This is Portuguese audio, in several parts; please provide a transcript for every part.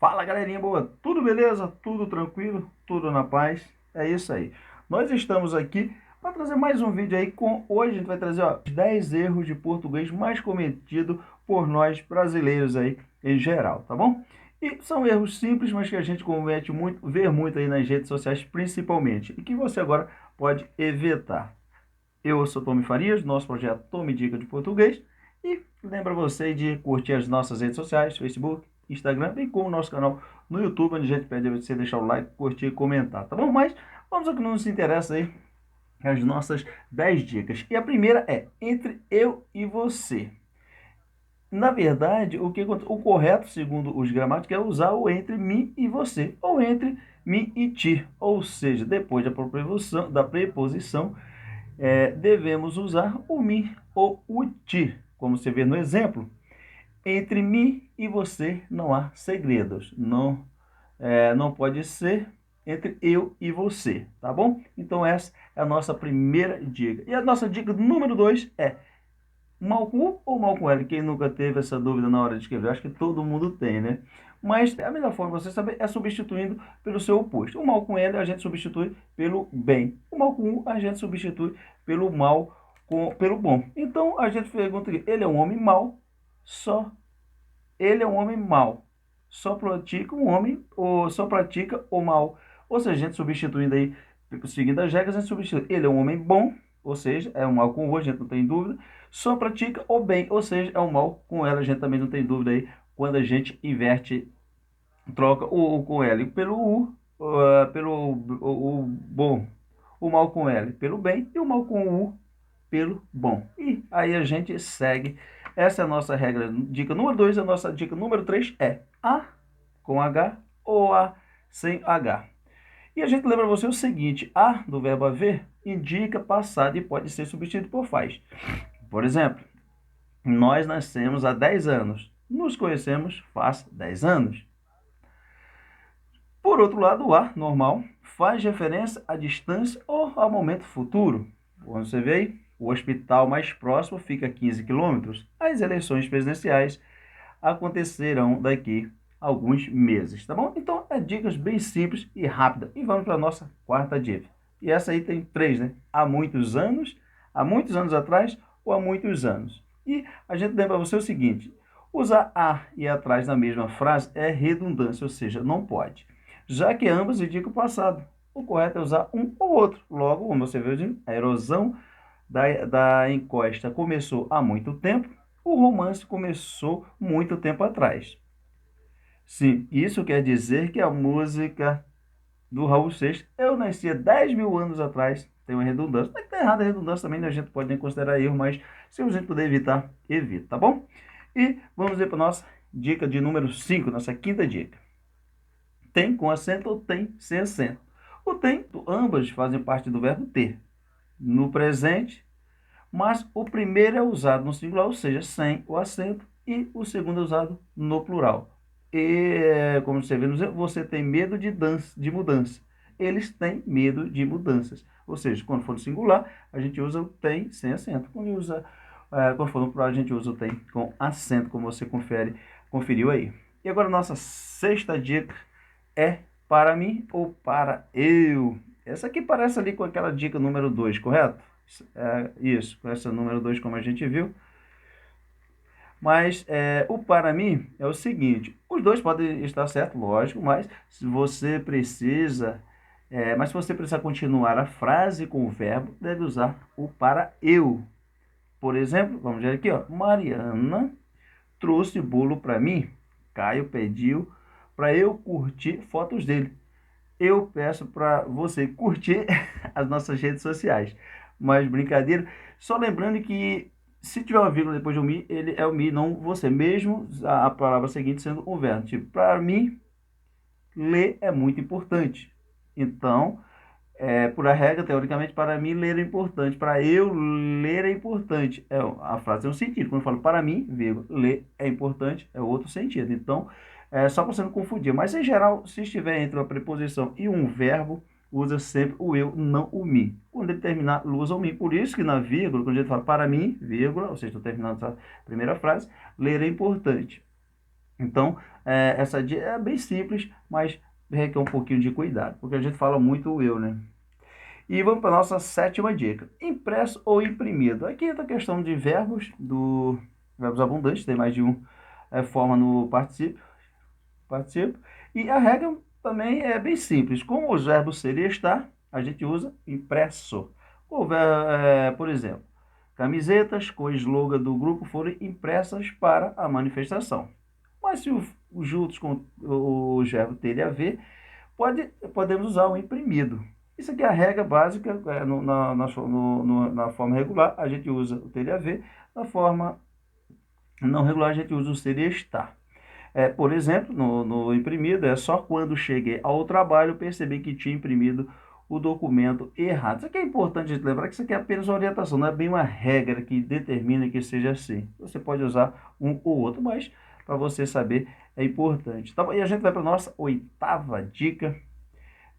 Fala galerinha boa, tudo beleza? Tudo tranquilo? Tudo na paz? É isso aí. Nós estamos aqui para trazer mais um vídeo aí com... Hoje a gente vai trazer os 10 erros de português mais cometidos por nós brasileiros aí em geral, tá bom? E são erros simples, mas que a gente comete muito, vê muito aí nas redes sociais principalmente, e que você agora pode evitar. Eu sou Tomy Farias, nosso projeto Tomy Dica de Português. E lembra você de curtir as nossas redes sociais, Facebook, Instagram, bem como o nosso canal no YouTube, onde a gente pede a você deixar o like, curtir e comentar, tá bom? Mas vamos ao que nos interessa aí, as nossas 10 dicas. E a primeira é entre eu e você. Na verdade, o correto, segundo os gramáticos, é usar o entre mim e você, ou entre mim e ti. Ou seja, depois da preposição devemos usar o me ou o ti. Como você vê no exemplo, entre mim e você não há segredos. Não pode ser entre eu e você, tá bom? Então essa é a nossa primeira dica. E a nossa dica número 2 é mal com U ou mal com L? Quem nunca teve essa dúvida na hora de escrever? Acho que todo mundo tem, né? Mas a melhor forma de você saber é substituindo pelo seu oposto. O mal com L a gente substitui pelo bem. O mal com U a gente substitui pelo mal pelo bom. Então a gente pergunta aqui, ele é um homem mau? Só ele é um homem mau. Só pratica um homem ou só pratica o mal. Ou seja, a gente substituindo aí, seguindo as regras, a gente substitui. Ele é um homem bom, ou seja, é um mal com o, a gente não tem dúvida. Só pratica o bem, ou seja, é um mal com ela, a gente também não tem dúvida aí. Quando a gente inverte, troca o com L pelo U, pelo o bom. O mal com L pelo bem e o mal com o U pelo bom. E aí a gente segue. Essa é a nossa regra. Dica número 2. A nossa dica número 3 é A com H ou A sem H. E a gente lembra você o seguinte: A do verbo haver indica passado e pode ser substituído por faz. Por exemplo, nós nascemos há 10 anos. Nos conhecemos faz 10 anos. Por outro lado, o A, normal, faz referência à distância ou ao momento futuro. Como você vê aí, o hospital mais próximo fica a 15 quilômetros. As eleições presidenciais acontecerão daqui a alguns meses, tá bom? Então, é dicas bem simples e rápidas. E vamos para a nossa quarta dica. E essa aí tem 3, né? Há muitos anos atrás ou há muitos anos. E a gente lembra você o seguinte: usar a e atrás na mesma frase é redundância, ou seja, não pode. Já que ambas indicam o passado, o correto é usar um ou outro. Logo, como você viu, a erosão da encosta começou há muito tempo, o romance começou muito tempo atrás. Sim, isso quer dizer que a música do Raul Seixas, Eu Nasci há 10 mil anos atrás, tem uma redundância. Não é que tá errada a redundância também, né? A gente pode nem considerar erro, mas se a gente puder evitar, evita, tá bom? E vamos ver para a nossa dica de número 5, nossa quinta dica. Tem com acento ou tem sem acento? O tem, ambas fazem parte do verbo ter. No presente, mas o primeiro é usado no singular, ou seja, sem o acento, e o segundo é usado no plural. E, como você vê no exemplo, você tem medo de mudança. Eles têm medo de mudanças. Ou seja, quando for no singular, a gente usa o tem sem acento. Quando for no plural, a gente usa o tem com acento, como você conferiu aí. E agora, nossa sexta dica é para mim ou para eu. Essa aqui parece ali com aquela dica número 2, correto? Isso, com essa número 2, como a gente viu. Mas o para mim é o seguinte: os dois podem estar certo, lógico, mas se você precisa, continuar a frase com o verbo, deve usar o para eu. Por exemplo, vamos ver aqui, ó. Mariana trouxe bolo para mim. Caio pediu para eu curtir fotos dele. Eu peço para você curtir as nossas redes sociais. Mas brincadeira, só lembrando que se tiver uma vírgula depois do me, ele é o me, não você. Mesmo a palavra seguinte sendo um verbo. Tipo, para mim, ler é muito importante. Então, por a regra, teoricamente, para mim, ler é importante. Para eu, ler é importante. A frase tem um sentido. Quando eu falo para mim, vírgula, ler é importante, é outro sentido. Então, só para você não confundir. Mas, em geral, se estiver entre uma preposição e um verbo, usa sempre o eu, não o me. Quando ele terminar, usa o me. Por isso que na vírgula, quando a gente fala para mim, vírgula, ou seja, estou terminando essa primeira frase, ler é importante. Então, essa dica é bem simples, mas requer um pouquinho de cuidado, porque a gente fala muito o eu, né? E vamos para a nossa sétima dica. Impresso ou imprimido. Aqui entra a questão de verbos abundantes, tem mais de uma forma no particípio. E a regra também é bem simples. Como os verbos ser e estar, a gente usa impresso. Por exemplo, camisetas com o slogan do grupo foram impressas para a manifestação. Mas se juntos com o verbo ter e haver, podemos usar o imprimido. Isso aqui é a regra básica, na forma regular a gente usa o ter e haver, na forma não regular a gente usa o ser e estar. Por exemplo, no imprimido, é só quando cheguei ao trabalho percebi que tinha imprimido o documento errado. Isso aqui é importante a gente lembrar que isso aqui é apenas uma orientação, não é bem uma regra que determina que seja assim. Você pode usar um ou outro, mas para você saber é importante. Tá bom? E a gente vai para a nossa oitava dica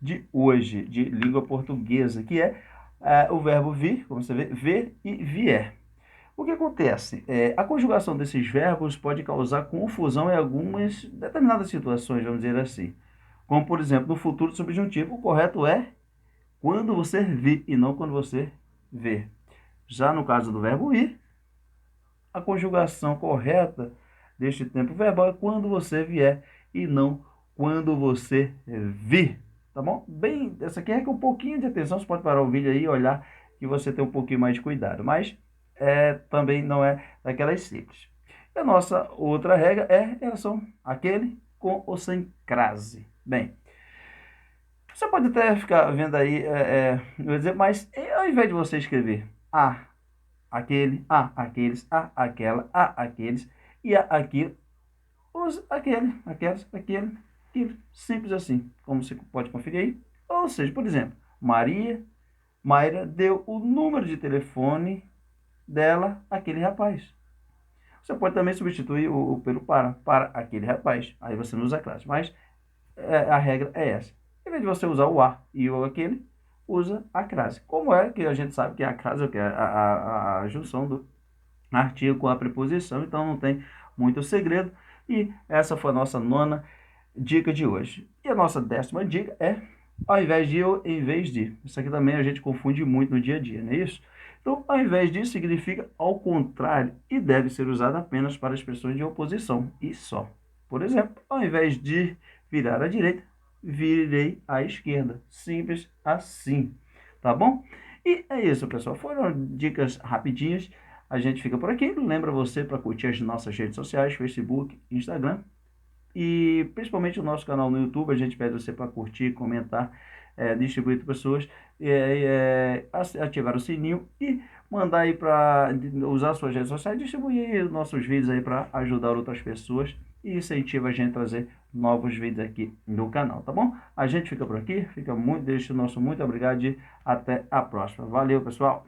de hoje, de língua portuguesa, que é o verbo vir, como você vê, ver e vier. O que acontece? A conjugação desses verbos pode causar confusão em algumas determinadas situações, vamos dizer assim. Como, por exemplo, no futuro subjuntivo, o correto é quando você vir e não quando você ver. Já no caso do verbo ir, a conjugação correta deste tempo verbal é quando você vier e não quando você vir. Tá bom? Bem, essa aqui é com um pouquinho de atenção, você pode parar o vídeo aí e olhar que você tem um pouquinho mais de cuidado. Mas também não é daquelas simples. E a nossa outra regra é em relação àquele com ou sem crase. Bem, você pode até ficar vendo aí, mas ao invés de você escrever aquele, aqueles, aquela, aqueles e aquilo, use aquele, aquelas, aquele, aquilo. Simples assim, como você pode conferir aí. Ou seja, por exemplo, Mayra deu o número de telefone dela àquele rapaz. Você pode também substituir o pelo para aquele rapaz. Aí você não usa a classe, mas a regra é essa. Em vez de você usar o e o aquele, usa a crase. Como é que a gente sabe que a crase é o que? A junção do artigo com a preposição, então não tem muito segredo. E essa foi a nossa nona dica de hoje. E a nossa 10ª dica é ao invés de ou em vez de. Isso aqui também a gente confunde muito no dia a dia, não é isso? Então, ao invés de significa ao contrário e deve ser usado apenas para expressões de oposição e só. Por exemplo, ao invés de virar à direita, virei à esquerda. Simples assim, tá bom? E é isso, pessoal. Foram dicas rapidinhas. A gente fica por aqui. Lembra você para curtir as nossas redes sociais, Facebook, Instagram. E principalmente o nosso canal no YouTube, a gente pede você para curtir, comentar, distribuir para pessoas, ativar o sininho e mandar aí para usar suas redes sociais, distribuir nossos vídeos aí para ajudar outras pessoas e incentiva a gente a trazer novos vídeos aqui no canal, tá bom? A gente fica por aqui, deixa o nosso muito obrigado e até a próxima. Valeu, pessoal!